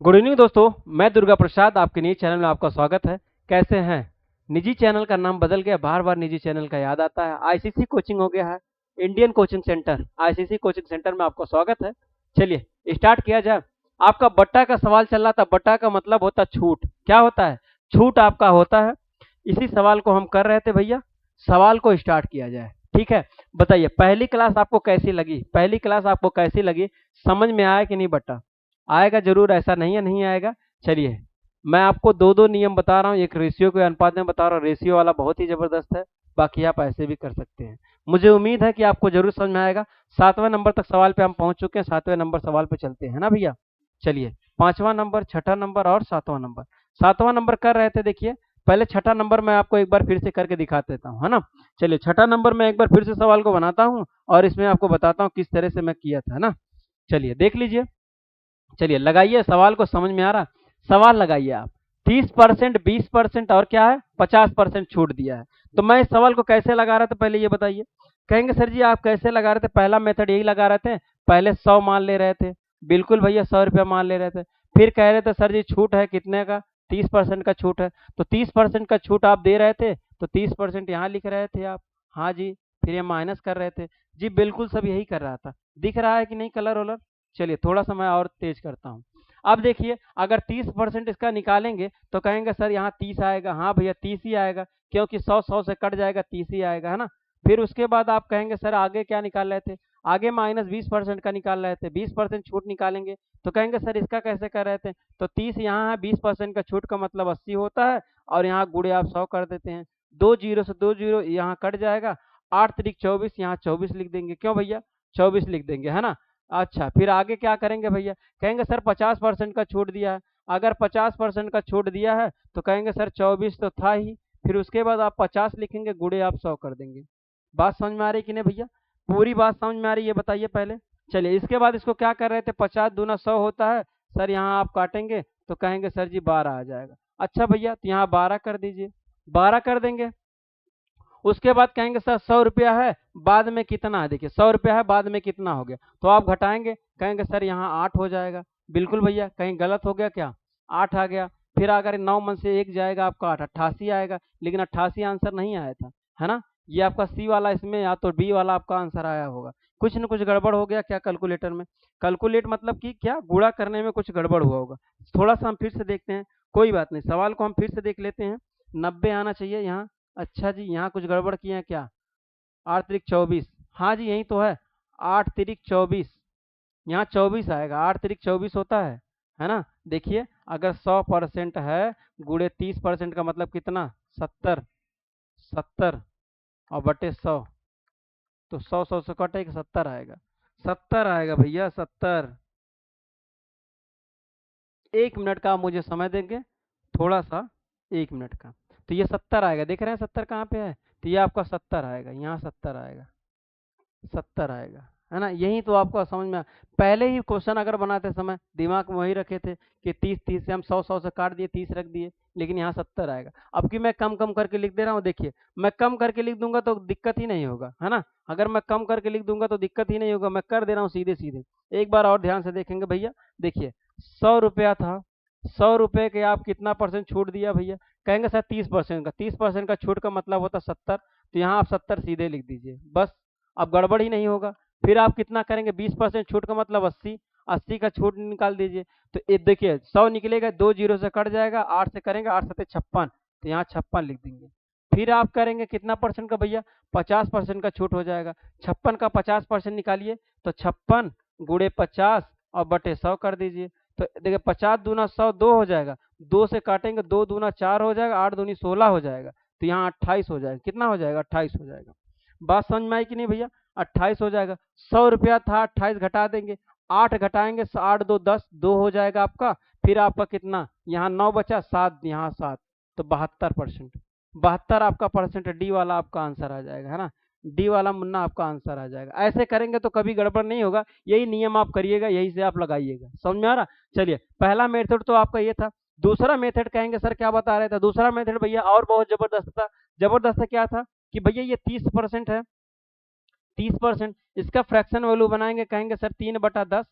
Good evening दोस्तों। मैं दुर्गा प्रसाद आपके निजी चैनल में आपका स्वागत है। कैसे हैं? निजी चैनल का नाम बदल गया, बार बार निजी चैनल का याद आता है। आईसीसी कोचिंग हो गया है, Indian coaching centre. ICC coaching centre में आपका स्वागत है। चलिए स्टार्ट किया जाए। आपका बट्टा का सवाल चल रहा था। बट्टा का मतलब होता है छूट। क्या होता है? छूट आपका होता है। इसी सवाल को हम कर रहे थे भैया। सवाल को स्टार्ट किया जाए, ठीक है। बताइए पहली क्लास आपको कैसी लगी? पहली क्लास आपको कैसी लगी? समझ में आया कि नहीं बट्टा? आएगा जरूर, ऐसा नहीं है नहीं आएगा। चलिए, मैं आपको दो दो नियम बता रहा हूँ, एक रेशियो के अनुपात में बता रहा हूँ। रेशियो वाला बहुत ही जबरदस्त है, बाकी आप ऐसे भी कर सकते हैं। मुझे उम्मीद है कि आपको जरूर समझ में आएगा। 7वें नंबर तक सवाल पे हम पहुंच चुके हैं। 7वें नंबर सवाल पे चलते हैं ना भैया। चलिए, 5वां नंबर, छठा नंबर और 7वां नंबर। 7वां नंबर कर रहे थे, देखिए। पहले छठा नंबर मैं आपको एक बार फिर से करके दिखा देता हूँ, है ना। चलिए, छठा नंबर मैं एक बार फिर से सवाल को बनाता हूँ और इसमें आपको बताता हूँ किस तरह से मैं किया था, है ना। चलिए देख लीजिए। चलिए लगाइए, सवाल को समझ में आ रहा? सवाल लगाइए आप। 30%, 20% और क्या है, 50% छूट दिया है। तो मैं इस सवाल को कैसे लगा रहा था, पहले ये बताइए। कहेंगे सर जी आप कैसे लगा रहे थे? पहला मेथड यही लगा रहे थे, पहले 100 मान ले रहे थे। बिल्कुल भैया, 100 रुपया मान ले रहे थे। फिर कह रहे थे सर जी छूट है कितने का? 30% का छूट है। तो 30% का छूट आप दे रहे थे, तो 30% यहाँ लिख रहे थे आप। हाँ जी। फिर ये माइनस कर रहे थे। जी बिल्कुल, सब यही कर रहा था। दिख रहा है कि नहीं कलर वलर? चलिए थोड़ा सा मैं और तेज करता हूँ। अब देखिए, अगर 30% इसका निकालेंगे तो कहेंगे सर यहाँ 30 आएगा। हाँ भैया 30 ही आएगा, क्योंकि 100 से कट जाएगा, 30 ही आएगा, है ना। फिर उसके बाद आप कहेंगे सर आगे क्या निकाल रहे थे? आगे -20% का निकाल रहे थे। 20% छूट निकालेंगे तो कहेंगे सर इसका कैसे कर रहे थे? तो 30 यहाँ है, 20% का छूट का मतलब 80 होता है। और यहाँ गुड़े आप 100 कर देते हैं। दो जीरो से दो जीरो यहाँ कट जाएगा। 8 तिरिक 24, यहाँ 24 लिख देंगे। क्यों भैया? 24 लिख देंगे, है ना। अच्छा, फिर आगे क्या करेंगे भैया? कहेंगे सर 50% का छूट दिया है। अगर 50% का छूट दिया है तो कहेंगे सर 24 तो था ही। फिर उसके बाद आप 50 लिखेंगे, गुड़े आप 100 कर देंगे। बात समझ में आ रही कि नहीं भैया? पूरी बात समझ में आ रही है? बताइए पहले। चलिए, इसके बाद इसको क्या कर रहे थे? 50 दूना 100 होता है। सर यहाँ आप काटेंगे तो कहेंगे सर जी 12 आ जाएगा। अच्छा भैया, तो यहाँ 12 कर दीजिए। 12 कर देंगे। उसके बाद कहेंगे सर 100 रुपया है, बाद में कितना है? देखिए 100 रुपया है, बाद में कितना हो गया? तो आप घटाएंगे, कहेंगे सर यहाँ 8 हो जाएगा। बिल्कुल भैया, कहीं गलत हो गया क्या? 8 आ गया। फिर अगर 9 मन से 1 जाएगा आपका 8, 88 आएगा। लेकिन 88 आंसर नहीं आया था, है ना। ये आपका सी वाला, इसमें या तो डी वाला आपका आंसर आया होगा। कुछ न कुछ गड़बड़ हो गया क्या कैलकुलेटर में? कैलकुलेट मतलब कि क्या, गुणा करने में कुछ गड़बड़ हुआ होगा। थोड़ा सा हम फिर से देखते हैं। कोई बात नहीं, सवाल को हम फिर से देख लेते हैं। 90 आना चाहिए यहाँ। अच्छा जी, यहाँ कुछ गड़बड़ किए हैं क्या? 8 तिरिक 24। हाँ जी यही तो है। 8 तिरिक 24, यहाँ 24 आएगा। 8 तिरिक 24 होता है ना। देखिए, अगर 100% है, गुड़े 30% का मतलब कितना? 70। 70 और बटे 100, तो 100 से कटेगा, 70 आएगा। 70 आएगा भैया, 70। 1 मिनट का आप मुझे समय देंगे, थोड़ा सा। 1 मिनट का। तो ये 70 आएगा, देख रहे हैं 70 कहाँ पे है? तो ये आपका 70 आएगा, यहाँ 70 आएगा। 70 आएगा, है ना। यही तो आपको समझ में पहले ही क्वेश्चन अगर बनाते समय दिमाग में वही रखे थे कि 30, 30 से हम 100 से काट दिए, 30 रख दिए। लेकिन यहाँ 70 आएगा। अब कि मैं कम कम करके लिख दे रहा हूँ, देखिए। मैं कम करके लिख दूंगा तो दिक्कत ही नहीं होगा, है ना। अगर मैं कम करके लिख दूंगा तो दिक्कत ही नहीं होगा। मैं कर दे रहा हूँ सीधे सीधे। एक बार और ध्यान से देखेंगे भैया। देखिए, 100 रुपया था। 100 रुपये के आप कितना परसेंट छूट दिया भैया? कहेंगे सर 30% का। 30% का छूट का मतलब होता 70। तो यहाँ आप 70 सीधे लिख दीजिए बस। अब गड़बड़ ही नहीं होगा। फिर आप कितना करेंगे? 20% छूट का मतलब 80। 80 का छूट निकाल दीजिए। तो ये देखिए 100 निकलेगा, 2 जीरो से कट जाएगा, 8 से करेंगे, 8 सत्ते 56। तो यहाँ 56 लिख देंगे। फिर आप करेंगे कितना परसेंट का भैया? 50% का छूट हो जाएगा। 56 का 50% निकालिए, तो 56 गुड़े 50 और बटे 100 कर दीजिए। तो देखिए 50 दूना 100, 2 हो जाएगा। 2 से काटेंगे, 2 दूना 4 हो जाएगा, 8 दूनी 16 हो जाएगा। तो यहाँ 28 हो जाएगा। कितना हो जाएगा? 28 हो जाएगा। बात समझ में आई कि नहीं भैया? 28 हो जाएगा। 100 रुपया था, 28 घटा देंगे। 8 घटाएंगे, 8 दो 10, 2 हो जाएगा आपका। फिर आपका कितना? यहाँ 9 बचा, 7 यहाँ 7। तो 72%। 72 आपका परसेंट डी वाला आपका आंसर आ जाएगा, है ना। डी वाला मुन्ना आपका आंसर आ जाएगा। ऐसे करेंगे तो कभी गड़बड़ नहीं होगा। यही नियम आप करिएगा, यही से आप लगाइएगा। समझ में आ रहा? चलिए, पहला मेथड तो आपका ये था। दूसरा मेथड कहेंगे सर क्या बता रहे थे? दूसरा मेथड भैया और बहुत जबरदस्त था। जबरदस्त क्या था कि भैया ये 30% है। 30%, इसका फ्रैक्शन वैल्यू बनाएंगे, कहेंगे सर 3/10।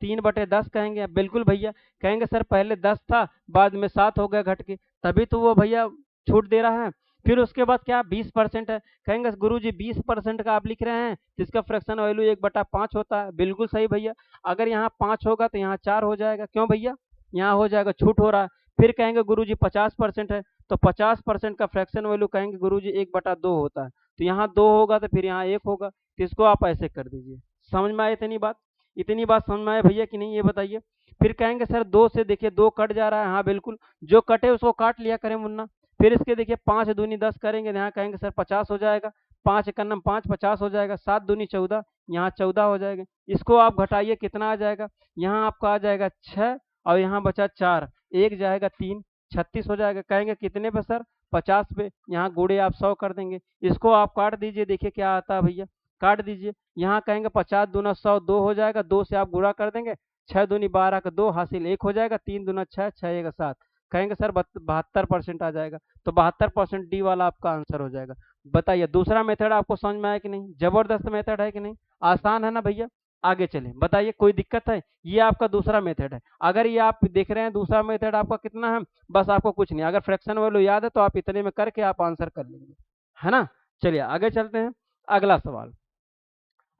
3/10 कहेंगे? बिल्कुल भैया। कहेंगे सर पहले 10 था, बाद में 7 हो गया घट के, तभी तो वो भैया छूट दे रहा है। फिर उसके बाद क्या 20% है? कहेंगे गुरुजी 20% का आप लिख रहे हैं, जिसका फ्रैक्शन वैल्यू 1/5 होता है। बिल्कुल सही भैया। अगर यहाँ 5 होगा तो यहाँ 4 हो जाएगा, क्यों भैया? यहाँ हो जाएगा, छूट हो रहा है। फिर कहेंगे गुरुजी 50% है, तो 50% का फ्रैक्शन वैल्यू कहेंगे गुरुजी 1/2 होता है, तो यहाँ 2 होगा तो फिर यहाँ 1 होगा, तो इसको आप ऐसे कर दीजिए। समझ में आए इतनी बात? इतनी बात समझ में आए भैया कि नहीं, ये बताइए। फिर कहेंगे सर 2 से देखिए 2 कट जा रहा है, हाँ बिल्कुल, जो कटे उसको काट लिया करें मुन्ना। फिर इसके देखिए 5 दूनी 10 करेंगे, यहाँ कहेंगे सर 50 हो जाएगा, 5 एकन्नम 5, 50 हो जाएगा, 7 दूनी 14, यहाँ 14 हो जाएगा। इसको आप घटाइए, कितना आ जाएगा? यहाँ आपका आ जाएगा 6 और यहाँ बचा 4, 1 जाएगा 3, 36 हो जाएगा। कहेंगे कितने पे सर? 50 पे। यहाँ गुणे आप 100 कर देंगे, इसको आप काट दीजिए, देखिए क्या आता है भैया, काट दीजिए। यहाँ कहेंगे 50 दूना 100, 2 हो जाएगा, 2 से आप गुणा कर देंगे, 6 दूनी 12 का 2 हासिल 1 हो जाएगा, 3 दूना 6, 6 एक 7। कहेंगे सर 72% आ जाएगा, तो 72% डी वाला आपका आंसर हो जाएगा। बताइए दूसरा मेथड आपको समझ में आया कि नहीं? जबरदस्त मेथड है कि नहीं? आसान है ना भैया? आगे चलें, बताइए कोई दिक्कत है? ये आपका दूसरा मेथड है। अगर ये आप देख रहे हैं दूसरा मेथड आपका कितना है, बस आपको कुछ नहीं, अगर फ्रैक्शन वैल्यू याद है तो आप इतने में करके आप आंसर कर लेंगे, है ना? चलिए आगे चलते हैं। अगला सवाल,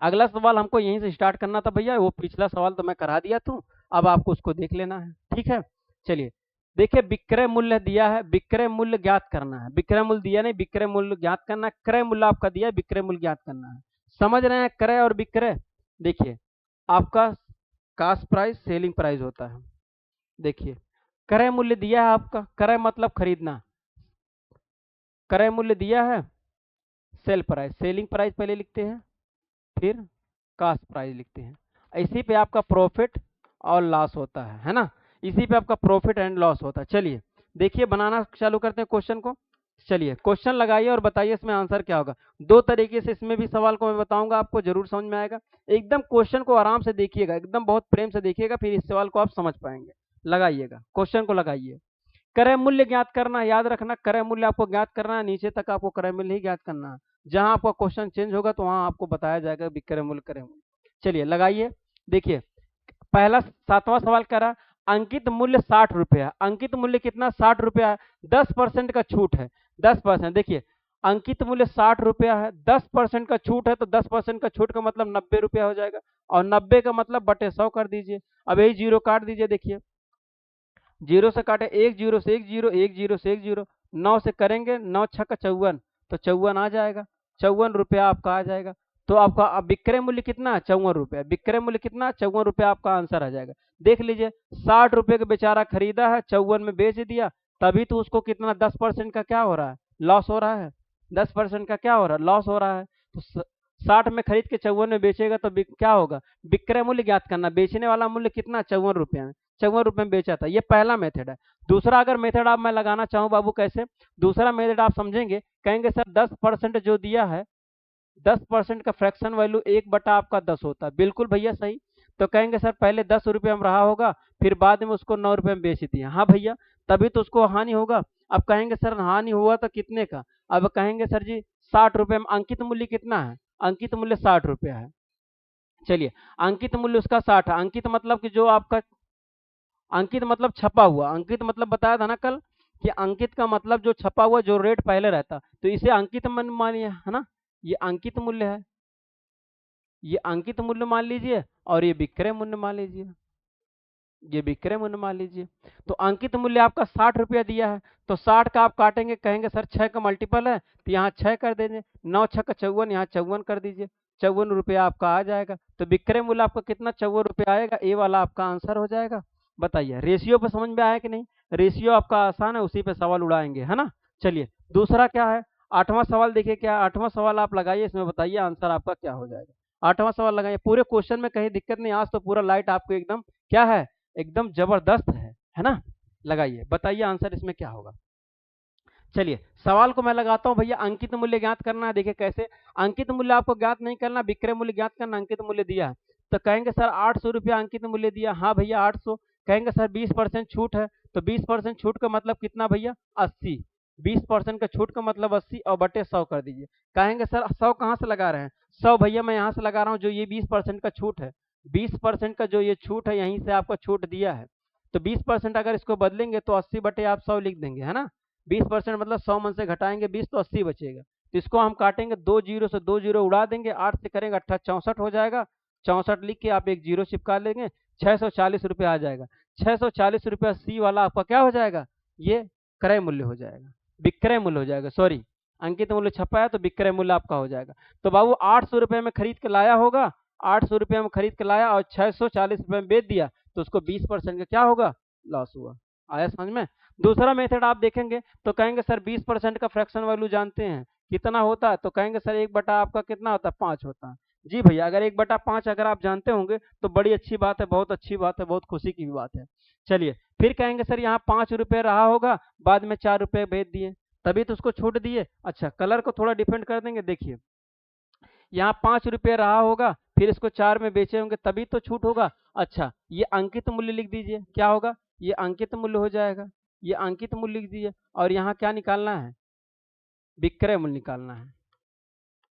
अगला सवाल हमको यहीं से स्टार्ट करना था भैया, वो पिछला सवाल तो मैं करा दिया था, अब आपको उसको देख लेना है, ठीक है? चलिए देखिए, विक्रय मूल्य दिया है, विक्रय मूल्य ज्ञात करना है। विक्रय मूल्य दिया नहीं, विक्रय मूल्य ज्ञात करना है। क्रय मूल्य आपका दिया है, विक्रय मूल्य ज्ञात करना है। समझ रहे हैं क्रय और विक्रय? देखिए आपका कास्ट प्राइस सेलिंग प्राइस होता है। देखिए क्रय मूल्य दिया है आपका, क्रय मतलब खरीदना, क्रय मूल्य दिया है, सेल प्राइस, सेलिंग प्राइस पहले लिखते हैं, फिर कास्ट प्राइस लिखते हैं। इसी पे आपका प्रॉफिट और लॉस होता है ना? इसी पे आपका प्रॉफिट एंड लॉस होता है। चलिए देखिए बनाना चालू करते हैं क्वेश्चन को। चलिए क्वेश्चन लगाइए और बताइए इसमें आंसर क्या होगा। दो तरीके से इसमें भी सवाल को मैं बताऊंगा, आपको जरूर समझ में आएगा। एकदम क्वेश्चन को आराम से देखिएगा, एकदम बहुत प्रेम से देखिएगा, फिर इस सवाल को आप समझ पाएंगे। लगाइएगा, क्वेश्चन को लगाइए। क्रय मूल्य ज्ञात करना, याद रखना क्रय मूल्य आपको ज्ञात करना है, नीचे तक आपको क्रय मूल्य ही ज्ञात करना है। जहां आपका क्वेश्चन चेंज होगा तो वहां आपको बताया जाएगा विक्रय मूल्य क्रय मूल्य। चलिए लगाइए। देखिए पहला 7वां सवाल कह रहा अंकित मूल्य 60 रुपया है। अंकित मूल्य कितना? 60 रुपया है। 10% का छूट है, 10%। देखिए अंकित मूल्य 60 रुपया है, 10% का छूट है, तो 10% का छूट का मतलब 90 रुपया हो जाएगा, और 90 का मतलब बटे 100 कर दीजिए। अब यही जीरो काट दीजिए। देखिए जीरो से काटे, एक जीरो से एक जीरो, एक जीरो से एक जीरो, 9 से करेंगे, 9 छक्का 54, तो 54 आ जाएगा, 54 रुपया आपका आ जाएगा। तो आपका अब विक्रय मूल्य कितना है? 54 रुपया। विक्रय मूल्य कितना? 54 रुपया आपका आंसर आ जाएगा। देख लीजिए 60 रुपये का बेचारा खरीदा है, 54 में बेच दिया, तभी तो उसको कितना 10% का क्या हो रहा है? लॉस हो रहा है। 10% का क्या हो रहा है? लॉस हो रहा है। तो 60 में खरीद के 54 में बेचेगा तो क्या होगा? विक्रय मूल्य ज्ञात करना, बेचने वाला मूल्य कितना? 54 रुपया में, 54 रुपये में बेचा था। ये पहला मेथड है। दूसरा अगर मेथड आप मैं लगाना चाहूँ बाबू, कैसे? दूसरा मेथड आप समझेंगे, कहेंगे सर 10% जो दिया है, 10% का फ्रैक्शन वैल्यू 1/10 आपका 10 होता है। बिल्कुल भैया सही। तो कहेंगे सर पहले 10 रुपये में रहा होगा, फिर बाद में उसको 9 रुपये में बेच दिया। हाँ भैया, तभी तो उसको हानि होगा। अब कहेंगे सर हानि हुआ तो कितने का? अब कहेंगे सर जी 60 रुपये में। अंकित मूल्य कितना है? अंकित मूल्य 60 रुपया है। चलिए अंकित मूल्य उसका 60 है। अंकित मतलब कि जो आपका, अंकित मतलब छपा हुआ, अंकित मतलब बताया था ना कल कि अंकित का मतलब जो छपा हुआ, जो रेट पहले रहता, तो इसे अंकित मन मानिए, है ना? ये अंकित मूल्य है, ये अंकित मूल्य मान लीजिए, और ये विक्रय मूल्य मान लीजिए, ये विक्रय मूल्य मान लीजिए। तो अंकित मूल्य आपका 60 रुपया दिया है, तो 60 का आप काटेंगे, कहेंगे सर 6 का मल्टीपल है, तो यहाँ 6 कर दीजिए, 9 6 का 54, यहाँ 54 कर दीजिए, 54 रुपया आपका आ जाएगा। तो विक्रय मूल्य आपका कितना? 54 रुपया आएगा। ए वाला आपका आंसर हो जाएगा। बताइए रेशियो पे समझ में आया कि नहीं? रेशियो आपका आसान है, उसी पे सवाल उड़ाएंगे, है ना? चलिए दूसरा क्या है? 8वां सवाल देखिए क्या है? 8वां सवाल आप लगाइए, इसमें बताइए आंसर आपका क्या हो जाएगा। 8वां सवाल लगाइए, पूरे क्वेश्चन में कहीं दिक्कत नहीं, आज तो पूरा लाइट आपको एकदम क्या है, एकदम जबरदस्त है ना? लगाइए, बताइए आंसर इसमें क्या होगा। चलिए सवाल को मैं लगाता हूं भैया। अंकित मूल्य ज्ञात करना है। देखिए कैसे? अंकित मूल्य आपको ज्ञात नहीं करना, विक्रय मूल्य ज्ञात करना। अंकित मूल्य दिया है, तो कहेंगे सर 800 रुपया अंकित मूल्य दिया। हाँ भैया 800। कहेंगे सर 20% छूट है, तो 20% छूट का मतलब कितना भैया? 80। 20% का छूट का मतलब 80 और बटे 100 कर दीजिए। कहेंगे सर 100 कहाँ से लगा रहे हैं? 100 भैया मैं यहाँ से लगा रहा हूँ, जो ये 20% का छूट है, 20% का जो ये छूट है यहीं से आपको छूट दिया है। तो 20% अगर इसको बदलेंगे तो 80 बटे आप 100 लिख देंगे, है ना। 20% मतलब 100 मन से घटाएंगे 20 तो 80 बचेगा। तो इसको हम काटेंगे, 2 जीरो से 2 जीरो उड़ा देंगे, 8 से करेंगे 8 64 हो जाएगा। 64 लिख के आप एक जीरो चिपका लेंगे, 640 रुपये आ जाएगा। 640 रुपया सी वाला आपका क्या हो जाएगा, ये क्रय मूल्य हो जाएगा, विक्रय मूल्य हो जाएगा, सॉरी अंकित मूल्य छपा है तो विक्रय मूल्य आपका हो जाएगा। तो बाबू 800 रुपये में खरीद के लाया होगा, 800 रुपये में खरीद के लाया और 640 रुपये में बेच दिया, तो उसको 20% का क्या होगा, लॉस हुआ। आया समझ में। दूसरा मेथड आप देखेंगे तो कहेंगे सर 20% का फ्रैक्शन वैल्यू जानते हैं कितना होता है, तो कहेंगे सर 1 बटा आपका कितना होता है, 5 होता है। जी भैया, अगर 1/5 अगर आप जानते होंगे तो बड़ी अच्छी बात है, बहुत अच्छी बात है, बहुत खुशी की भी बात है। चलिए फिर कहेंगे सर यहाँ 5 रुपये रहा होगा, बाद में 4 रुपये बेच दिए, तभी तो उसको छूट दिए। अच्छा कलर को थोड़ा डिफरेंट कर देंगे, देखिए यहाँ 5 रुपये रहा होगा, फिर इसको 4 में बेचे होंगे तभी तो छूट होगा। अच्छा ये अंकित मूल्य लिख दीजिए, क्या होगा, ये अंकित मूल्य हो जाएगा, ये अंकित मूल्य लिख दीजिए। और यहाँ क्या निकालना है, विक्रय मूल्य निकालना है,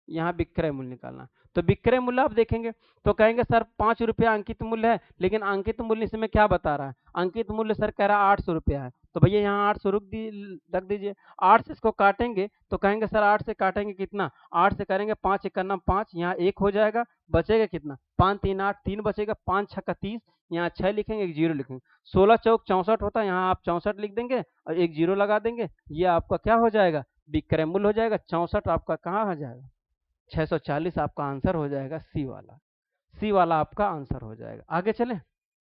यहाँ विक्रय मूल्य निकालना है। तो विक्रय मूल्य आप देखेंगे तो कहेंगे सर 5 रुपया अंकित मूल्य है, लेकिन अंकित मूल्य इसमें क्या बता रहा है, अंकित मूल्य सर कह रहा है 800 रुपया है, तो भैया यहाँ 800 रख दीजिए। 8 से इसको काटेंगे तो कहेंगे सर 8 से काटेंगे कितना, 8 से करेंगे 5 एकन्ना 5, यहाँ 1 हो जाएगा, बचेगा कितना, 5 3 8 3 बचेगा, 5 6 30, यहाँ 6 लिखेंगे, एक जीरो लिखेंगे, 16 चौक 64 होता है, यहाँ आप 64 लिख देंगे और एक जीरो लगा देंगे, ये आपका क्या हो जाएगा, विक्रय मूल्य हो जाएगा। 64 आपका कहाँ हो जाएगा, 640 आपका आंसर हो जाएगा, सी वाला, सी वाला आपका आंसर हो जाएगा। आगे चले,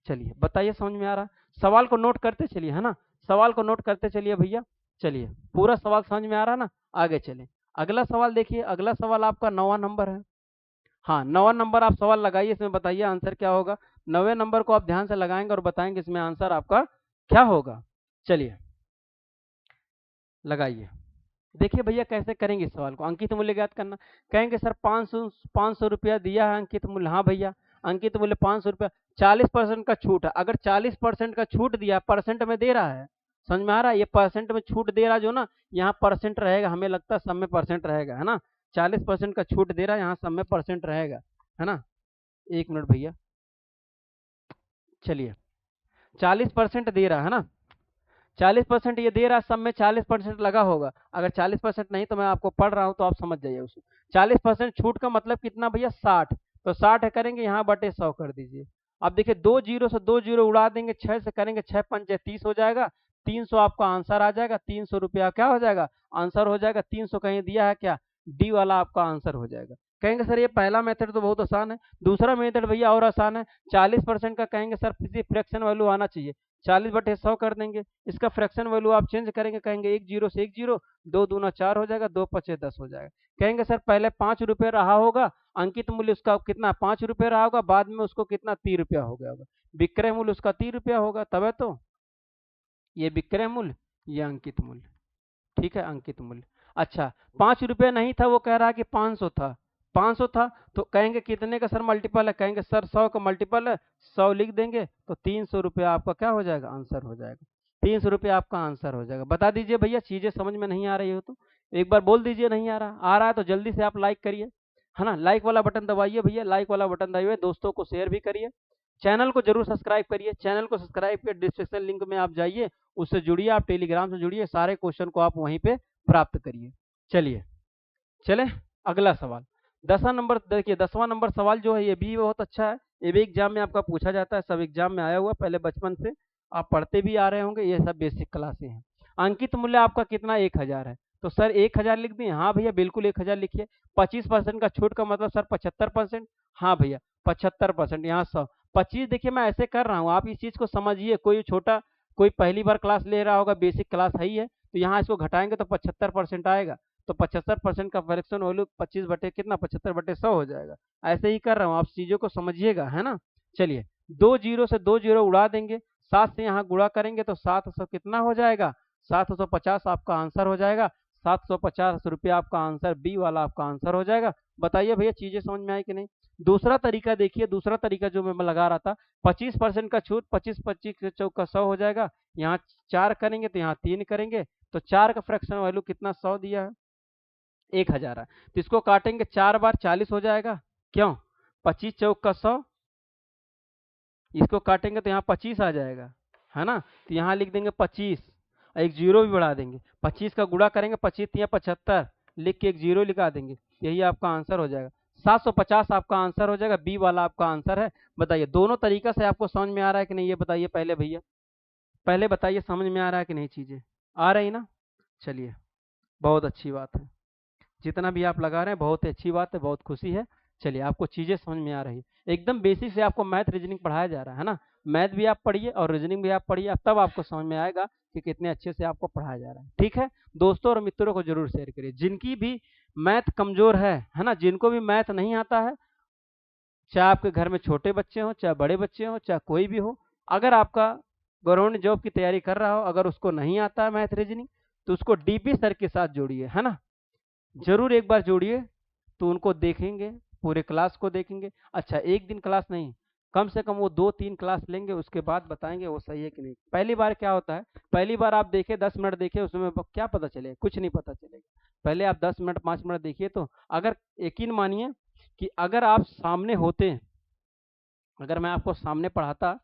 चलिए बताइए समझ में आ रहा, सवाल को नोट करते चलिए, है ना, सवाल को नोट करते चलिए भैया। चलिए पूरा सवाल समझ में आ रहा ना, आगे चले। अगला सवाल देखिए, अगला सवाल आपका 9वां नंबर है। हाँ 9वां नंबर आप सवाल लगाइए, इसमें बताइए आंसर क्या होगा। 9वें नंबर को आप ध्यान से लगाएंगे और बताएंगे इसमें आंसर आपका क्या होगा। चलिए लगाइए, देखिए भैया कैसे करेंगे इस सवाल को, अंकित मूल्य ज्ञात करना। कहेंगे सर 500 रुपया दिया है अंकित मूल्य, हाँ भैया अंकित मूल्य 500 रुपया, 40% का छूट है, अगर 40% का छूट दिया, परसेंट में दे रहा है, समझ में आ रहा है, ये परसेंट में छूट दे रहा जो ना, यहाँ परसेंट रहेगा, हमें लगता है सब में परसेंट रहेगा, है ना। 40% का छूट दे रहा है, यहाँ सब में परसेंट रहेगा, है ना। 1 मिनट भैया, चलिए 40% दे रहा है ना, 40% ये दे रहा है, सब में 40% लगा होगा, अगर 40% नहीं तो मैं आपको पढ़ रहा हूँ तो आप समझ जाइए उसको। 40% छूट का मतलब कितना भैया, 60, तो 60 करेंगे यहाँ बटे 100 कर दीजिए। अब देखिए 2 जीरो से 2 जीरो उड़ा देंगे, 6 से करेंगे 6 पंचे 30 हो जाएगा, 300 आपका आंसर आ जाएगा, 300 रुपया क्या हो जाएगा, आंसर हो जाएगा। 300 कहीं दिया है क्या, डी वाला आपका आंसर हो जाएगा। कहेंगे सर ये पहला मेथड तो बहुत आसान है, दूसरा मेथड भैया और आसान है। 40% का कहेंगे सर किसी फ्रैक्शन वैल्यू आना चाहिए, 40/100 कर देंगे, इसका फ्रैक्शन वैल्यू आप चेंज करेंगे, कहेंगे 1 जीरो से 1 जीरो, 2 दूना 4 हो जाएगा, 2 पचे 10 हो जाएगा। कहेंगे सर पहले 5 रुपये रहा होगा, अंकित मूल्य उसका कितना 5 रुपये रहा होगा, बाद में उसको कितना 30 रुपया हो गया होगा, विक्रय मूल्य उसका 30 रुपया होगा, तब तो ये विक्रय मूल्य, ये अंकित मूल्य, ठीक है अंकित मूल्य। अच्छा 5 रुपये नहीं था, वो कह रहा है कि 500 था, 500 था, तो कहेंगे कितने का सर मल्टीपल है, कहेंगे सर 100 का मल्टीपल है, 100 लिख देंगे, तो 300 रुपया आपका क्या हो जाएगा, आंसर हो जाएगा। 300 रुपया आपका आंसर हो जाएगा। बता दीजिए भैया चीजें समझ में नहीं आ रही हो तो एक बार बोल दीजिए, नहीं आ रहा है तो जल्दी से आप लाइक करिए, है ना, लाइक वाला बटन दबाइए भैया, लाइक वाला बटन दबाइए, दोस्तों को शेयर भी करिए, चैनल को जरूर सब्सक्राइब करिए, चैनल को सब्सक्राइब कर डिस्क्रिप्शन लिंक में आप जाइए, उससे जुड़िए, आप टेलीग्राम से जुड़िए, सारे क्वेश्चन को आप वहीं पे प्राप्त करिए। चलिए चले अगला सवाल, 10वां नंबर देखिए, 10वां नंबर सवाल जो है ये भी बहुत अच्छा है, ये भी एग्जाम में आपका पूछा जाता है, सब एग्जाम में आया हुआ पहले बचपन से आप पढ़ते भी आ रहे होंगे, ये सब बेसिक क्लासें हैं। अंकित मूल्य आपका कितना 1000 है, तो सर 1000 लिख दिए, हाँ भैया बिल्कुल 1000 लिखिए। 25% का छूट का मतलब सर 75%, हाँ भैया 75%, यहाँ 100 25, देखिए मैं ऐसे कर रहा हूँ, आप इस चीज को समझिए, कोई छोटा कोई पहली बार क्लास ले रहा होगा, बेसिक क्लास है ही है, तो यहाँ इसको घटाएंगे तो 75% आएगा, तो 75% का फ्रैक्शन वैल्यू 25 बटे कितना 75/100 हो जाएगा। ऐसे ही कर रहा हूँ, आप चीजों को समझिएगा, है ना। चलिए 2 जीरो से 2 जीरो उड़ा देंगे, 7 से यहाँ गुणा करेंगे तो 700 कितना हो जाएगा, 750 आपका आंसर हो जाएगा। 750 रुपया आपका आंसर, बी वाला आपका आंसर हो जाएगा। बताइए भैया चीजें समझ में आई कि नहीं। दूसरा तरीका देखिए, दूसरा तरीका जो मैं लगा रहा था, 25% का छूट, 25 25 चौका 100 हो जाएगा, यहाँ 4 करेंगे तो यहाँ 3 करेंगे, तो 4 का फ्रैक्शन वैल्यू कितना 100 दिया है, 1000 है, तो इसको काटेंगे 4 बार 40 हो जाएगा, क्यों 25 चौक का 100, इसको काटेंगे तो यहाँ 25 आ जाएगा, है ना। तो यहाँ लिख देंगे 25, एक जीरो भी बढ़ा देंगे, 25 का गुणा करेंगे, 25 या 75 लिख के एक जीरो लिखा देंगे, यही आपका आंसर हो जाएगा। 750 आपका आंसर हो जाएगा, बी वाला आपका आंसर है। बताइए दोनों तरीका से आपको समझ में आ रहा है कि नहीं, ये बताइए पहले भैया, पहले बताइए समझ में आ रहा है कि नहीं, चीजें आ रही ना। चलिए बहुत अच्छी बात है, जितना भी आप लगा रहे हैं बहुत ही अच्छी बात है, बहुत खुशी है। चलिए आपको चीजें समझ में आ रही है, एकदम बेसिक से आपको मैथ रीजनिंग पढ़ाया जा रहा है ना। मैथ भी आप पढ़िए और रीजनिंग भी आप पढ़िए, तब आपको समझ में आएगा कि कितने अच्छे से आपको पढ़ाया जा रहा है। ठीक है, दोस्तों और मित्रों को जरूर शेयर करिए, जिनकी भी मैथ कमजोर है ना, जिनको भी मैथ नहीं आता है, चाहे आपके घर में छोटे बच्चे हों, चाहे बड़े बच्चे हों, चाहे कोई भी हो, अगर आपका गवर्नमेंट जॉब की तैयारी कर रहा हो, अगर उसको नहीं आता है मैथ रीजनिंग, तो उसको डीपी सर के साथ जोड़िए, है ना, जरूर एक बार जोड़िए, तो उनको देखेंगे, पूरे क्लास को देखेंगे। अच्छा एक दिन क्लास नहीं, कम से कम वो 2-3 क्लास लेंगे, उसके बाद बताएंगे वो सही है कि नहीं। पहली बार क्या होता है, पहली बार आप देखे 10 मिनट देखे, उसमें क्या पता चलेगा, कुछ नहीं पता चलेगा। पहले आप 10 मिनट 5 मिनट देखिए, तो अगर यकीन मानिए कि अगर आप सामने होते, अगर मैं आपको सामने पढ़ाता,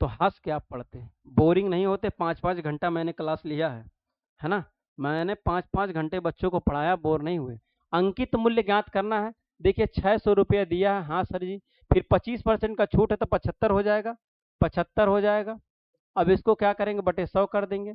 तो हंस के आप पढ़ते, बोरिंग नहीं होते। 5-5 घंटा मैंने क्लास लिया है ना, मैंने 5-5 घंटे बच्चों को पढ़ाया, बोर नहीं हुए। अंकित मूल्य ज्ञात करना है, देखिए 600 रुपया दिया है, हाँ सर जी, फिर 25% का छूट है तो 75 हो जाएगा, 75 हो जाएगा। अब इसको क्या करेंगे, बटे 100 कर देंगे,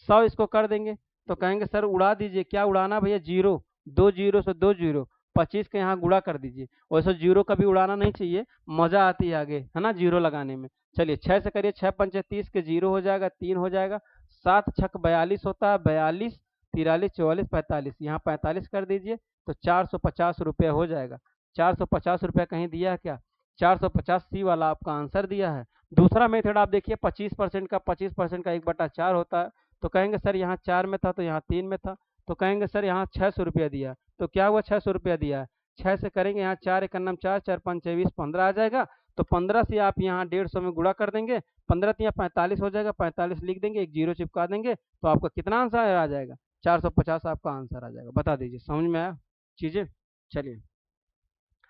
100 इसको कर देंगे, तो कहेंगे सर उड़ा दीजिए, क्या उड़ाना भैया, जीरो, 2 जीरो से 2 जीरो, 25 के यहाँ गुणा कर दीजिए। वैसे जीरो कभी उड़ाना नहीं चाहिए, मजा आती है आगे, है ना, जीरो लगाने में। चलिए 6 से करिए, 6 पंचे 30 के जीरो हो जाएगा, 3 हो जाएगा, 7 छक 42 होता है, 42 43 44 45, यहाँ 45 कर दीजिए, तो 450 रुपया हो जाएगा। 450 रुपया कहीं दिया है क्या, 450 सी वाला आपका आंसर दिया है। दूसरा मेथड आप देखिए, 25% का 25% का 1/4 होता है, तो कहेंगे सर यहाँ 4 में था तो यहाँ 3 में था, तो कहेंगे सर यहाँ 600 रुपया दिया, तो क्या हुआ, 600 रुपया दिया है। 6 से करेंगे, यहाँ 4 एक अन्नम 4, 4 5 20, 15 आ जाएगा, तो 15 से आप यहाँ 150 में गुणा कर देंगे, 15 तो यहाँ 45 हो जाएगा, 45 लिख देंगे, एक जीरो चिपका देंगे, तो आपका कितना आंसर आ जाएगा, 450 आपका आंसर आ जाएगा। बता दीजिए समझ में आया चीजें। चलिए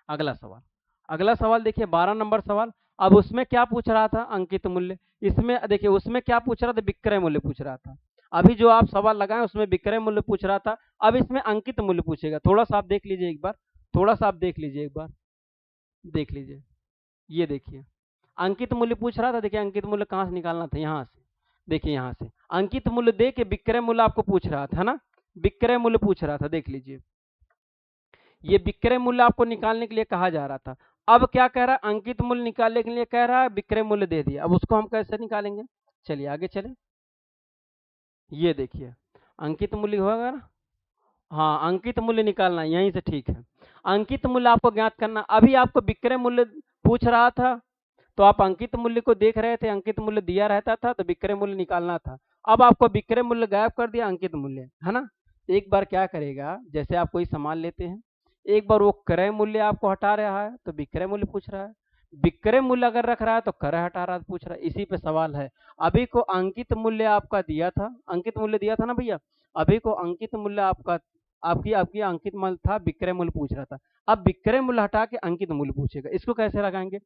अगला सवाल, अगला सवाल देखिए 12 नंबर सवाल। अब उसमें क्या पूछ रहा था, अंकित मूल्य, इसमें देखिए उसमें क्या पूछ रहा था, विक्रय मूल्य पूछ रहा था। अभी जो आप सवाल लगाए उसमें विक्रय मूल्य पूछ रहा था, अब इसमें अंकित मूल्य पूछेगा। थोड़ा सा आप देख लीजिए एक बार, थोड़ा सा आप देख लीजिए एक बार, देख लीजिए, ये देखिए अंकित मूल्य पूछ रहा था। देखिए अंकित मूल्य कहाँ से निकालना था, यहाँ से, देखिए यहाँ से अंकित मूल्य दे के विक्रय मूल्य आपको पूछ रहा था ना, विक्रय मूल्य पूछ रहा था, देख लीजिए ये विक्रय मूल्य आपको निकालने के लिए कहा जा रहा था। अब क्या कह रहा है, अंकित मूल्य निकालने के लिए कह रहा है, विक्रय मूल्य दे दिया, अब उसको हम कैसे निकालेंगे, चलिए आगे चले। ये देखिए अंकित मूल्य होगा ना, हाँ अंकित मूल्य निकालना है, यहीं से ठीक है। अंकित मूल्य आपको ज्ञात करना, अभी आपको विक्रय मूल्य पूछ रहा था, तो आप अंकित मूल्य को देख रहे थे, अंकित मूल्य दिया रहता था तो विक्रय मूल्य निकालना था। अब आपको विक्रय मूल्य गायब कर दिया, अंकित मूल्य, है ना। एक बार क्या करेगा, जैसे आप कोई सामान लेते हैं, एक बार वो क्रय मूल्य आपको हटा रहा है तो विक्रय मूल्य पूछ रहा है, विक्रय मूल्य अगर रख रहा है तो क्रय हटा रहा है पूछ रहा है, इसी पे सवाल है। अभी को अंकित मूल्य आपका दिया था, अंकित मूल्य दिया था ना भैया, अभी को अंकित मूल्य आपका, आपकी आपकी अंकित मूल्य था, विक्रय मूल्य पूछ रहा था। अब विक्रय मूल्य हटा के अंकित मूल्य पूछेगा, इसको कैसे लगाएंगे,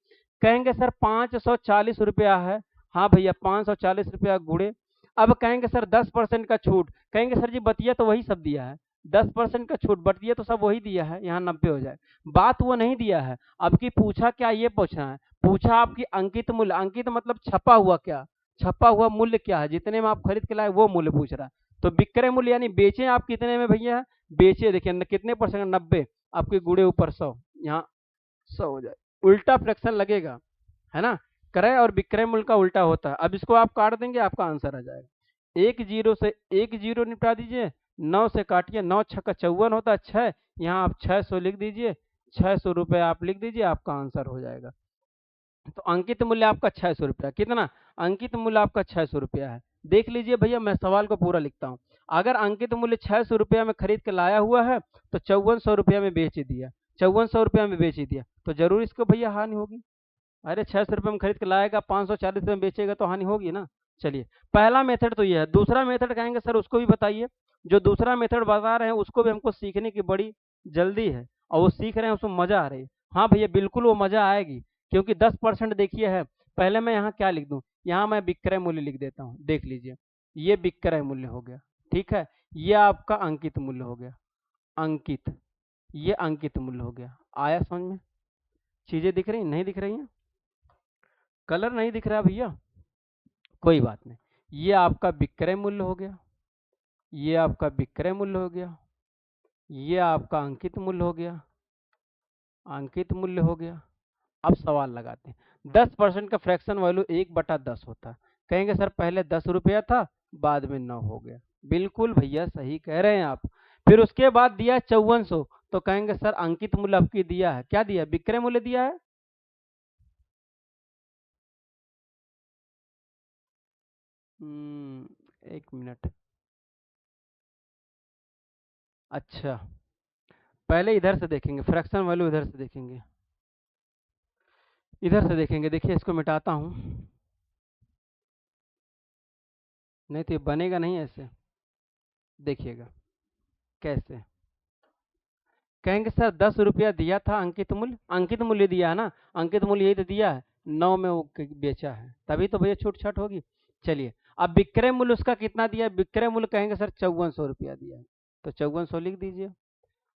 कहेंगे सर 540 रुपया है, हाँ भैया 540 रुपया गुड़े, अब कहेंगे सर 10% का छूट, कहेंगे सर जी बतिया तो वही सब दिया है, 10% का छूट, बतिया तो सब वही दिया है, यहाँ 90 हो जाए, बात वो नहीं दिया है। अब की पूछा क्या, ये पूछना है, पूछा आपकी अंकित मूल्य, अंकित मतलब छपा हुआ, क्या छपा हुआ मूल्य क्या है, जितने में आप खरीद के लाए वो मूल्य पूछ रहा है। तो विक्रय मूल्य यानी बेचे आप कितने में भैया, बेचे देखिए कितने परसेंट, 90, आपके गुड़े ऊपर 100, यहाँ 100 हो जाए, उल्टा फ्रैक्शन लगेगा, है ना, क्रय और विक्रय मूल्य का उल्टा होता है। अब इसको आप काट देंगे, आपका आंसर आ जाएगा, एक जीरो से एक जीरो निपटा दीजिए, 9 से काटिए, 9 छक्का 54 होता है, 6 यहाँ आप 600 लिख दीजिए, 600 रुपये आप लिख दीजिए, आपका आंसर हो जाएगा। तो अंकित मूल्य आपका 600 रुपया, कितना, अंकित मूल्य आपका 600 रुपया है। देख लीजिए भैया, मैं सवाल को पूरा लिखता हूँ, अगर अंकित मूल्य 600 रुपया में खरीद के लाया हुआ है, तो 5400 रुपया में बेच दिया, 5400 रुपया में बेच दिया, तो जरूर इसको भैया हानि होगी। अरे 600 रुपये में खरीद के लाएगा, 540 रुपये में बेचेगा, तो हानि होगी ना। चलिए पहला मेथड तो ये है, दूसरा मेथड कहेंगे सर उसको भी बताइए, जो दूसरा मेथड बता रहे हैं उसको भी हमको सीखने की बड़ी जल्दी है, और वो सीख रहे हैं, उसमें मजा आ रही है। हाँ भैया बिल्कुल वो मजा आएगी, क्योंकि 10% देखिए है, पहले मैं यहाँ क्या लिख दूं, यहाँ मैं विक्रय मूल्य लिख देता हूँ। देख लीजिए, ये विक्रय मूल्य हो गया, ठीक है। ये आपका अंकित मूल्य हो गया, अंकित, ये अंकित मूल्य हो गया। आया समझ में? चीजें दिख रही, नहीं दिख रही हैं? कलर नहीं दिख रहा भैया, कोई बात नहीं। ये आपका विक्रय मूल्य हो गया, ये आपका विक्रय मूल्य हो गया, ये आपका अंकित मूल्य हो गया, अंकित मूल्य हो गया। अब सवाल लगाते हैं। 10% का फ्रैक्शन वैल्यू 1/10 होता है। कहेंगे सर पहले 10 रुपया था, बाद में 9 हो गया। बिल्कुल भैया सही कह रहे हैं आप। फिर उसके बाद दिया 5400, तो कहेंगे सर अंकित मूल्य आपकी दिया है, क्या दिया, विक्रय मूल्य दिया है। एक मिनट, अच्छा पहले इधर से देखेंगे, फ्रैक्शन वैल्यू इधर से देखेंगे, इधर से देखेंगे। देखिए इसको मिटाता हूँ, नहीं तो ये बनेगा नहीं ऐसे। देखिएगा कैसे, कहेंगे सर 10 रुपया दिया था अंकित मूल्य, अंकित मूल्य दिया है ना, अंकित मूल्य यही तो दिया है, 9 में वो बेचा है, तभी तो भैया छूट छाट होगी। चलिए अब विक्रय मूल्य उसका कितना दिया है, विक्रय मूल्य कहेंगे सर 5400 रुपया दिया है, तो 5400 लिख दीजिए।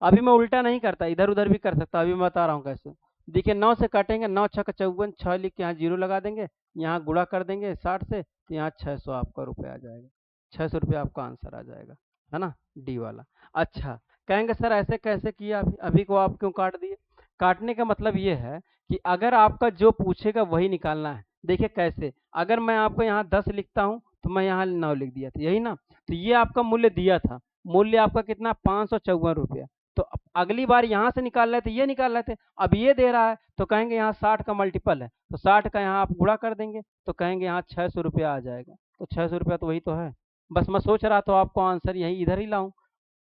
अभी मैं उल्टा नहीं करता, इधर उधर भी कर सकता, अभी मैं बता रहा हूँ कैसे। देखिए 9 से काटेंगे, 9 छक्का 54, 6 लिख के यहाँ जीरो लगा देंगे, यहाँ गुणा कर देंगे 60 से, तो यहाँ 600 आपका रुपये आ जाएगा, 600 रुपये आपका आंसर आ जाएगा, है ना, डी वाला। अच्छा कहेंगे सर ऐसे कैसे किया, अभी को आप क्यों काट दिए। काटने का मतलब ये है कि अगर आपका जो पूछेगा वही निकालना है। देखिए कैसे, अगर मैं आपको यहाँ 10 लिखता हूँ तो मैं यहाँ 9 लिख दिया था, यही ना। तो ये आपका मूल्य दिया था, मूल्य आपका कितना 554 रुपया। तो अगली बार यहाँ से निकाल रहे थे, ये निकाल रहे थे, अब ये दे रहा है तो कहेंगे यहाँ 60 का मल्टीपल है, तो 60 का यहाँ आप गुणा कर देंगे, तो कहेंगे यहाँ 600 रुपया आ जाएगा। तो 600 रुपया तो वही तो है। बस मैं सोच रहा था आपको आंसर यही इधर ही लाऊं,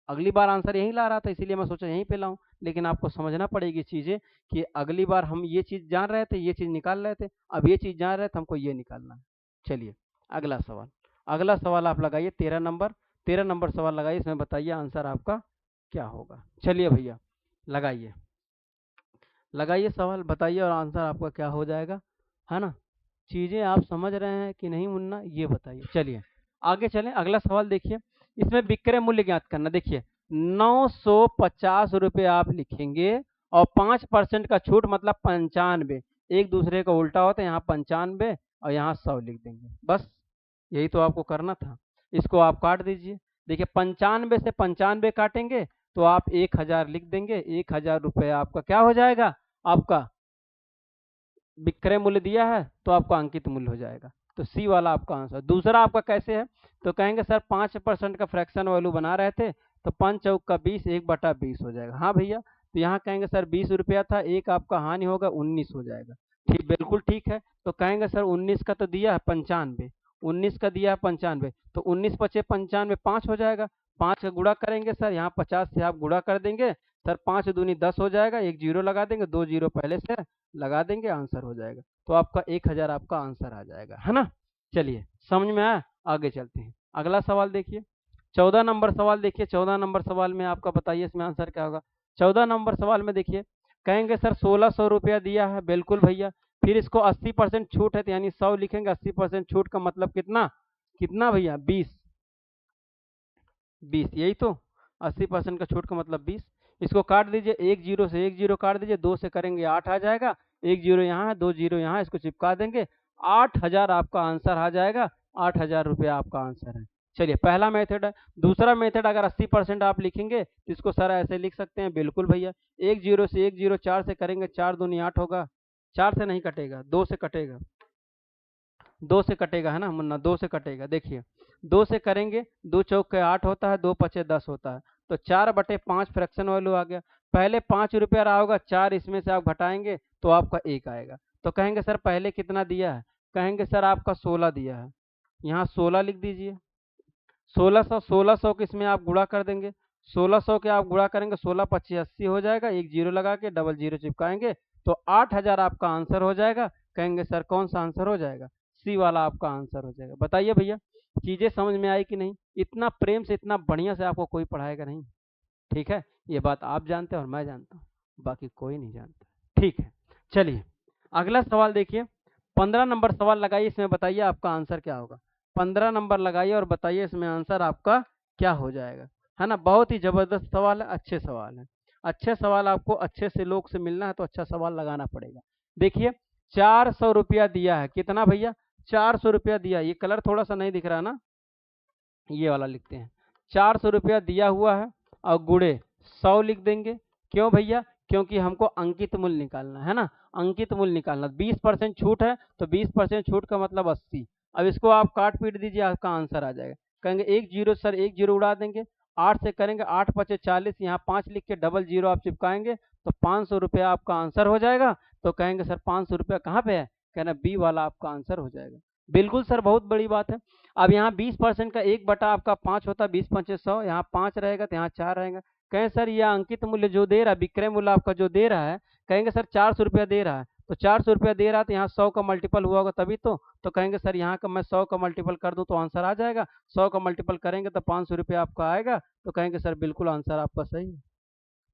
अगली बार आंसर यहीं ला रहा था, इसीलिए मैं सोचा यहीं पे लाऊं। लेकिन आपको समझना पड़ेगी चीज़ें कि अगली बार हम ये चीज़ जान रहे थे, ये चीज़ निकाल रहे थे, अब ये चीज़ जान रहे थे, हमको ये निकालना है। चलिए अगला सवाल, अगला सवाल आप लगाइए 13 नंबर, 13 नंबर सवाल लगाइए, इसमें बताइए आंसर आपका क्या होगा। चलिए भैया लगाइए, लगाइए सवाल, बताइए और आंसर आपका क्या हो जाएगा, है ना। चीज़ें आप समझ रहे हैं कि नहीं मुन्ना, ये बताइए। चलिए आगे चलें, अगला सवाल देखिए, इसमें विक्रय मूल्य ज्ञात करना। देखिए 950 रुपये आप लिखेंगे और 5% का छूट मतलब 95, एक दूसरे का उल्टा होता है, यहाँ 95 और यहाँ 100 लिख देंगे, बस यही तो आपको करना था। इसको आप काट दीजिए। देखिए 95 से 95 काटेंगे तो आप 1000 लिख देंगे, 1000 रुपये आपका क्या हो जाएगा, आपका विक्रय मूल्य दिया है तो आपका अंकित मूल्य हो जाएगा। तो सी वाला आपका आंसर। दूसरा आपका कैसे है, तो कहेंगे सर 5% का फ्रैक्शन वैल्यू बना रहे थे, तो 5 चौक का 20, 1/20 हो जाएगा। हाँ भैया, तो यहाँ कहेंगे सर 20 रुपया था, एक आपका हानि होगा, 19 हो जाएगा। ठीक, बिल्कुल ठीक है। तो कहेंगे सर 19 का तो दिया है 95, 19 का दिया है 95, तो 19 पचे 95, 5 हो जाएगा। 5 का गुणा करेंगे सर, यहाँ 50 से आप गुणा कर देंगे सर, 5 दूनी 10 हो जाएगा, एक जीरो लगा देंगे, 2 जीरो पहले से लगा देंगे, आंसर हो जाएगा। तो आपका 1000 आपका आंसर आ जाएगा, है ना। चलिए समझ में आया, आगे चलते हैं। अगला सवाल देखिए, 14 नंबर सवाल देखिए। 14 नंबर सवाल में आपका बताइए इसमें आंसर क्या होगा। 14 नंबर सवाल में देखिए, कहेंगे सर 1600 रुपया दिया है, बिल्कुल भैया। फिर इसको 80% छूट है, तो यानी 100 लिखेंगे, 80% छूट का मतलब कितना, कितना भैया 20, 20 यही तो, 80% का छूट का मतलब 20। इसको काट दीजिए, एक जीरो से एक जीरो काट दीजिए, 2 से करेंगे 8 आ जाएगा, एक जीरो यहाँ है, 2 जीरो यहाँ, इसको चिपका देंगे, 8000 आपका आंसर आ जाएगा, 8000 रुपया आपका आंसर है। चलिए पहला मेथड है। दूसरा मेथड, अगर 80% आप लिखेंगे तो इसको सर ऐसे लिख सकते हैं, बिल्कुल भैया, एक जीरो से एक जीरो, 4 से करेंगे, 4 दूनी 8 होगा, 4 से नहीं कटेगा, 2 से कटेगा, 2 से कटेगा, है ना मुन्ना, 2 से कटेगा। देखिए 2 से करेंगे, 2 चौक के 8 होता है, 2 पचे 10 होता है, तो 4/5 फ्रैक्शन वैल्यू आ गया। पहले 5 रुपया रहा होगा, 4 इसमें से आप घटाएंगे तो आपका 1 आएगा। तो कहेंगे सर पहले कितना दिया है, कहेंगे सर आपका 16 दिया है, यहाँ 16 लिख दीजिए। 1600 के इसमें आप गुणा कर देंगे, 1600 के आप गुणा करेंगे, 16 पच्चीस 80 हो जाएगा, एक जीरो लगा के डबल जीरो चिपकाएंगे, तो 8000 आपका आंसर हो जाएगा। कहेंगे सर कौन सा आंसर हो जाएगा, सी वाला आपका आंसर हो जाएगा। बताइए भैया चीजें समझ में आई कि नहीं। इतना प्रेम से, इतना बढ़िया से आपको कोई पढ़ाएगा नहीं, ठीक है। ये बात आप जानते हैं और मैं जानता हूँ, बाकी कोई नहीं जानता, ठीक है। चलिए अगला सवाल देखिए, 15 नंबर सवाल लगाइए, इसमें बताइए आपका आंसर क्या होगा। 15 नंबर लगाइए और बताइए इसमें आंसर आपका क्या हो जाएगा, है ना। बहुत ही जबरदस्त सवाल है, अच्छे सवाल है। अच्छे सवाल आपको अच्छे से लोग से मिलना है तो अच्छा सवाल लगाना पड़ेगा। देखिए 400 रुपया दिया है, कितना भैया, 400 रुपया दिया। ये कलर थोड़ा सा नहीं दिख रहा ना, ये वाला लिखते हैं। 400 रुपया दिया हुआ है और गुड़े 100 लिख देंगे। क्यों भैया, क्योंकि हमको अंकित मूल्य निकालना है ना, अंकित मूल्य निकालना। 20% छूट है तो 20% छूट का मतलब 80। अब इसको आप काट पीट दीजिए, आपका आंसर आ जाएगा। कहेंगे एक जीरो सर, एक जीरो उड़ा देंगे, 8 से करेंगे, 8 पचे 40, यहाँ 5 लिख के डबल जीरो आप चिपकाएंगे तो 500 रुपया आपका आंसर हो जाएगा। तो कहेंगे सर 500 रुपया कहाँ पे है, कहना बी वाला आपका आंसर हो जाएगा। बिल्कुल सर, बहुत बड़ी बात है। अब यहाँ 20% का 1 बटा आपका 5 होता है, 20 पंचे 100, यहाँ 5 रहेगा तो यहाँ 4 रहेगा। कहें सर यह अंकित मूल्य जो दे रहा है, विक्रय मूल्य आपका जो दे रहा है, कहेंगे सर 400 रुपया दे रहा है, तो 400 रुपया दे रहा है तो यहाँ 100 का मल्टीपल हुआ होगा तभी तो कहेंगे सर यहाँ का मैं 100 का मल्टीपल कर दूं तो आंसर आ जाएगा। 100 का मल्टीपल करेंगे तो 500 रुपया आपका आएगा। तो कहेंगे सर बिल्कुल आंसर आपका सही है।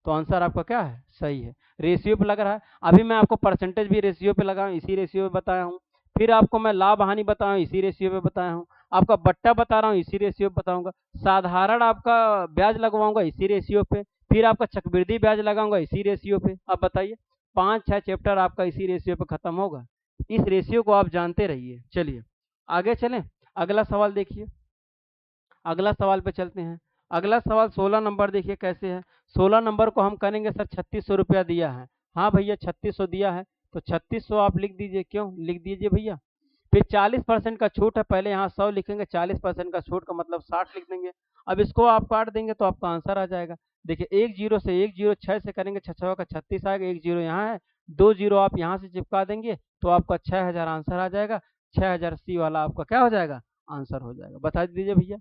तो आंसर आपका क्या है, सही है। रेशियो पे लग रहा है। अभी मैं आपको परसेंटेज भी रेशियो पे लगाऊं, इसी रेशियो पे बताया हूँ। फिर आपको मैं लाभ हानि बताया हूँ, इसी रेशियो पे बताया हूँ। आपका बट्टा बता रहा हूँ, इसी रेशियो पे बताऊंगा। साधारण आपका ब्याज लगवाऊंगा, इसी रेशियो पे। फिर आपका चक्रवृद्धि ब्याज लगाऊंगा, इसी रेशियो पे। अब बताइए 5-6 चैप्टर आपका इसी रेशियो पे खत्म होगा। इस रेशियो को आप जानते रहिए। चलिए आगे चलें, अगला सवाल देखिए। अगला सवाल पे चलते हैं। अगला सवाल 16 नंबर देखिए कैसे है। 16 नंबर को हम करेंगे सर 3600 रुपया दिया है। हाँ भैया 3600 दिया है तो 3600 आप लिख दीजिए। क्यों लिख दीजिए भैया, फिर 40% का छूट है, पहले यहाँ 100 लिखेंगे, 40% का छूट का मतलब 60 लिख देंगे। अब इसको आप काट देंगे तो आपका आंसर आ जाएगा। देखिए एक जीरो से एक जीरो, 6 से करेंगे, 6 का 36 आएगा, एक जीरो यहाँ है, 2 जीरो आप यहाँ से चिपका देंगे तो आपका 6000 आंसर आ जाएगा। 6000 सी वाला आपका क्या हो जाएगा, आंसर हो जाएगा। बता दीजिए भैया,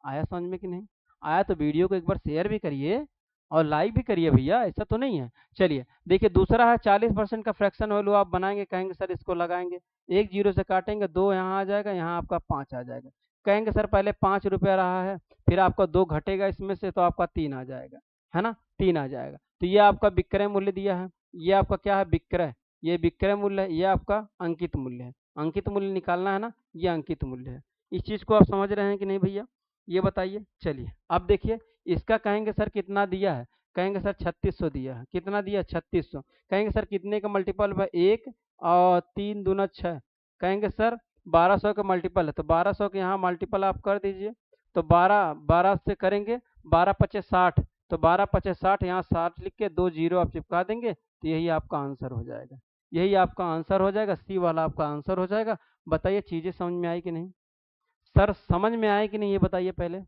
आया समझ में कि नहीं आया। तो वीडियो को एक बार शेयर भी करिए और लाइक भी करिए भैया, ऐसा तो नहीं है। चलिए देखिए दूसरा है 40% का फ्रैक्शन वैल्यू आप बनाएंगे, कहेंगे सर इसको लगाएंगे, एक जीरो से काटेंगे, 2 यहाँ आ जाएगा, यहाँ आपका 5 आ जाएगा। कहेंगे सर पहले 5 रुपया रहा है, फिर आपका 2 घटेगा इसमें से तो आपका 3 आ जाएगा, है ना, 3 आ जाएगा। तो ये आपका विक्रय मूल्य दिया है, ये आपका क्या है, विक्रय, ये विक्रय मूल्य है, ये आपका अंकित मूल्य है। अंकित मूल्य निकालना है ना, ये अंकित मूल्य है। इस चीज को आप समझ रहे हैं कि नहीं भैया, ये बताइए। चलिए अब देखिए इसका कहेंगे सर कितना दिया है, कहेंगे सर 3600 दिया है। कितना दिया, 3600। कहेंगे सर कितने का मल्टीपल है, 1 और 3 दूना 6। कहेंगे सर 1200 का मल्टीपल है तो 1200 के यहाँ मल्टीपल आप कर दीजिए। तो 12 से करेंगे, 12 पचे 60, तो 12 पचे 60, यहाँ 60 लिख के 2 जीरो आप चिपका देंगे तो यही आपका आंसर हो जाएगा। यही आपका आंसर हो जाएगा, सी वाला आपका आंसर हो जाएगा। बताइए चीजें समझ में आई कि नहीं सर, समझ में आए कि नहीं ये बताइए पहले।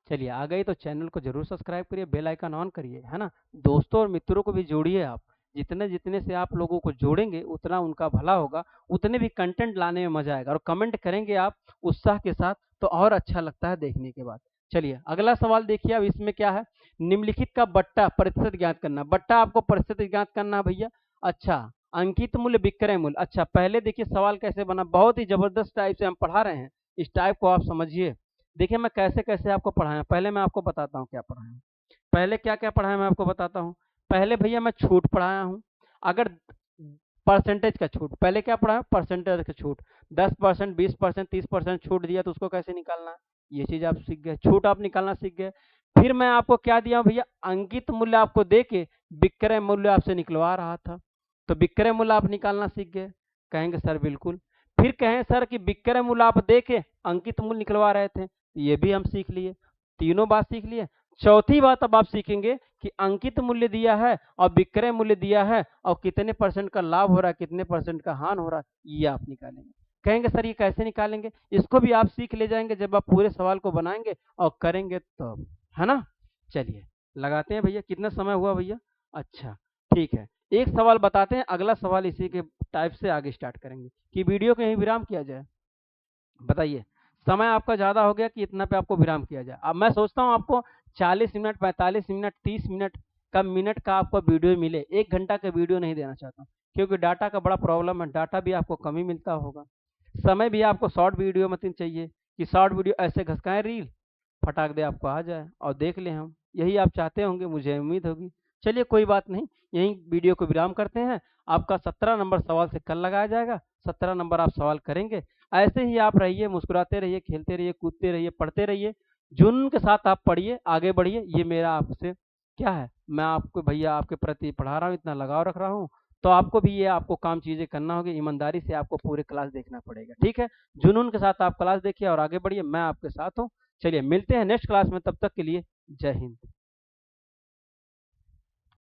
चलिए आ गई तो चैनल को जरूर सब्सक्राइब करिए, बेल आइकन ऑन करिए, है ना। दोस्तों और मित्रों को भी जोड़िए आप। जितने जितने से आप लोगों को जोड़ेंगे उतना उनका भला होगा, उतने भी कंटेंट लाने में मजा आएगा। और कमेंट करेंगे आप उत्साह के साथ तो और अच्छा लगता है देखने के बाद। चलिए अगला सवाल देखिए। अब इसमें क्या है, निम्नलिखित का बट्टा प्रतिशत ज्ञात करना। बट्टा आपको प्रतिशत ज्ञात करना है भैया। अच्छा, अंकित मूल्य विक्रय मूल्य। अच्छा पहले देखिए सवाल कैसे बना, बहुत ही जबरदस्त टाइप से हम पढ़ा रहे हैं, इस टाइप को आप समझिए। देखिए मैं कैसे कैसे आपको पढ़ाया, पहले मैं आपको बताता हूँ क्या पढ़ाया। पहले क्या क्या पढ़ाया मैं आपको बताता हूँ। पहले भैया मैं छूट पढ़ाया हूँ। अगर परसेंटेज का छूट, पहले क्या पढ़ाया, परसेंटेज का छूट, 10%, 20%, 30% छूट दिया तो उसको कैसे निकालना है, ये चीज आप सीख गए, छूट आप निकालना सीख गए। फिर मैं आपको क्या दिया भैया, अंकित मूल्य आपको दे के विक्रय मूल्य आपसे निकलवा रहा था, तो विक्रय मूल्य आप निकालना सीख गए। कहेंगे सर बिल्कुल। फिर कहें सर कि विक्रय मूल्य आप दे के अंकित मूल्य निकलवा रहे थे, ये भी हम सीख लिए, तीनों बात सीख लिए। चौथी बात अब आप सीखेंगे कि अंकित मूल्य दिया है और विक्रय मूल्य दिया है और कितने परसेंट का लाभ हो रहा है, कितने परसेंट का हानि हो रहा है, ये आप निकालेंगे। कहेंगे सर ये कैसे निकालेंगे, इसको भी आप सीख ले जाएंगे जब आप पूरे सवाल को बनाएंगे और करेंगे तो, है ना। चलिए लगाते हैं भैया, कितना समय हुआ भैया, अच्छा ठीक है, एक सवाल बताते हैं, अगला सवाल इसी के टाइप से आगे स्टार्ट करेंगे कि वीडियो को यहीं विराम किया जाए। बताइए समय आपका ज़्यादा हो गया कि इतना पे आपको विराम किया जाए। अब मैं सोचता हूँ आपको 40 मिनट, 45 मिनट, 30 मिनट का आपको वीडियो मिले, 1 घंटा का वीडियो नहीं देना चाहता हूँ क्योंकि डाटा का बड़ा प्रॉब्लम है, डाटा भी आपको कम ही मिलता होगा। समय भी आपको शॉर्ट वीडियो मतलब चाहिए कि शॉर्ट वीडियो ऐसे घसकाएं रील, फटाक दे आपको आ जाए और देख लें हम, यही आप चाहते होंगे, मुझे उम्मीद होगी। चलिए कोई बात नहीं, यहीं वीडियो को विराम करते हैं, आपका 17 नंबर सवाल से कल लगाया जाएगा। 17 नंबर आप सवाल करेंगे। ऐसे ही आप रहिए, मुस्कुराते रहिए, खेलते रहिए, कूदते रहिए, पढ़ते रहिए। जुनून के साथ आप पढ़िए, आगे बढ़िए। ये मेरा आपसे क्या है, मैं आपको भैया आपके प्रति पढ़ा रहा हूँ, इतना लगाव रख रहा हूँ, तो आपको भी ये आपको काम चीज़ें करना होगी। ईमानदारी से आपको पूरे क्लास देखना पड़ेगा, ठीक है? जुनून के साथ आप क्लास देखिए और आगे बढ़िए। मैं आपके साथ हूँ। चलिए मिलते हैं नेक्स्ट क्लास में, तब तक के लिए जय हिंद।